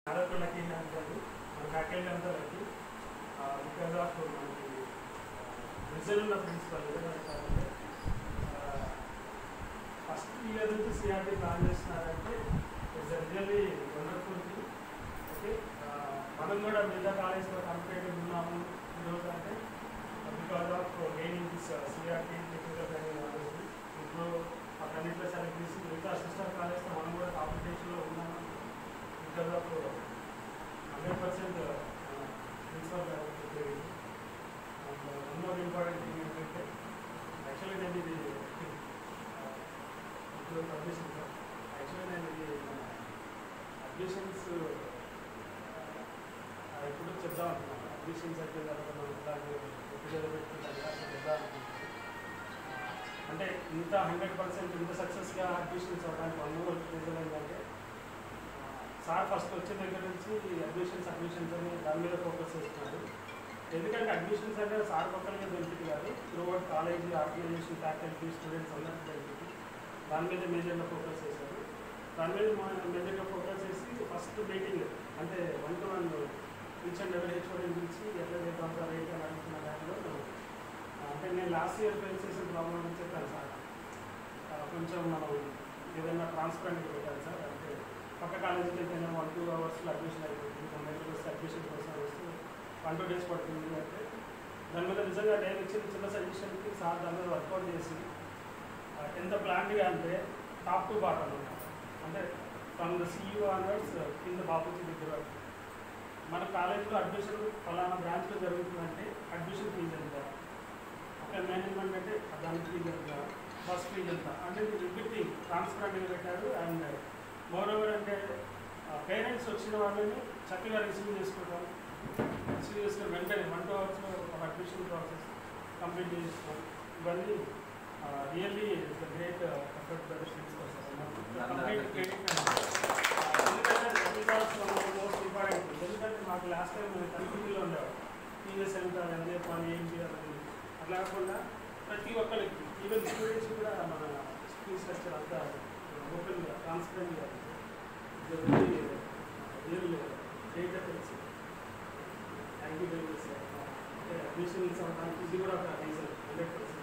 ఆడపిల్లకి అంటారు మన ఫ్యాకల్టీ అంతా లకి బికాజ్ ఆఫ్ మనకి రిజల్ట్ ఉన్న ప్రిన్సిపల్ ఏదంటే ఫస్ట్ ఇయర్ నుంచి సిఆర్టీ ప్లాన్ చేస్తున్నారంటే it's really wonderful thing. Okay, మనం కూడా మిగతా కాలేజ్లో కంపేర్ ఉన్నాము ఈరోజు అంటే because of gaining this CRT technical training knowledge. ఇప్పుడు అక్కడన్నింటిలో సెలెక్ట్ చేసి మిగతా సిస్టర్ కాలేజ్తో మనం కూడా కాంపిటీషన్లో ఉన్నాము బికాజ్ ఆఫ్ 100% ప్రిన్సిపల్ జరిగింది. And one more important thing ఏంటంటే యాక్చువల్లీ నేను ఇది ఇప్పుడు పబ్లిషన్ సార్ యాక్చువల్లీ నేను ఇది అడ్మిషన్స్ ఇప్పుడు చెప్దాం అనుకున్నాను. అడ్మిషన్స్ అయిపోయిన తర్వాత మనం ఇలాగే ఎప్పుడు పెట్టుకుంటాం చెప్దాం అనుకుంటున్నాను. అంటే ఇంత 100% ఇంత సక్సెస్గా అడ్మిషన్స్ అవ్వడానికి వన్ మోర్ రీజన్ ఏంటంటే సార్ ఫస్ట్ వచ్చిన దగ్గర నుంచి అడ్మిషన్స్ అని దాని మీద ఫోకస్ చేస్తున్నారు. ఎందుకంటే అడ్మిషన్స్ అంటే సార్ పక్కనే బెనిఫిట్ కాదు, throughout college organisation faculty students అందరికీ బెనిఫిట్. దాని మీద మేజర్గా ఫోకస్ చేశారు. దాని మీద మేజర్గా ఫోకస్ చేసి ఫస్ట్ మీటింగ్ అంటే 1-to-1 ఈచ్ అండ్ ఎవరి హెచ్ఓడిని పిలిచి ఎట్లా చేద్దాం సార్ ఏంటి అని అడుగుతున్న దాంట్లో అంటే నేను లాస్ట్ ఇయర్ ఫేస్ చేసిన ప్రాబ్లం అని చెప్పాను సార్. కొంచెం మనం ఏదైనా ట్రాన్స్పరెంట్గా పెట్టాలి సార్. అంటే పక్క కాలేజీకి అయితేనే 1-2 అవర్స్లో అడ్మిషన్ అయిపోతుంది, మన దగ్గర వస్తే అడ్మిషన్ కోసం వస్తే 1-2 days పడుతుంది. అంటే దాని మీద నిజంగా నేను ఇచ్చిన చిన్న సజెషన్కి సార్ దాని మీద వర్కౌట్ చేసి ఎంత ప్లాన్గా అంటే టాప్ టు బాటమ్ అనమాట. అంటే ఫ్రమ్ ద సిఇఓ ఆన్వర్డ్స్ కింద బాపూజీ దగ్గర మన కాలేజీలో అడ్మిషన్ ఫలానా బ్రాంచ్లో జరుగుతుందంటే అడ్మిషన్ ఫీజు ఎంత, అక్కడ మేనేజ్మెంట్ అంటే దాని ఫీజు ఎంత, బస్ ఫీజు ఎంత అంటే ఎవ్రీథింగ్ ట్రాన్స్పరెంట్గా పెట్టారు. అండ్ మోరోవర్ అంటే పేరెంట్స్ వచ్చిన వాళ్ళని చక్కగా రిసీవ్ చేసుకుని వెంటనే 1-2 hours ఒక అడ్మిషన్ ప్రాసెస్ కంప్లీట్ చేస్తాం. ఇవన్నీ really it's great effort by the students complete credit. ఎందుకంటే మోస్ట్ ఇంపార్టెంట్. ఎందుకంటే మాకు లాస్ట్ టైం కన్ఫ్యూజన్లో ఉండేవాడు టీవీఎస్ ఎంత అదే పని ఏం చేయాలని. అట్లా కాకుండా ప్రతి ఒక్కరికి ఈవెన్ స్టూడెంట్స్ కూడా మన స్కూల్ స్ట్రక్చర్ అంతా ఓపెన్గా ట్రాన్స్పరెంట్గా real great efforts. Thank you very much sir. అంటే అడ్మిషన్స్ అవ్వడానికి ఇది కూడా ఒక రీజన్ 100%.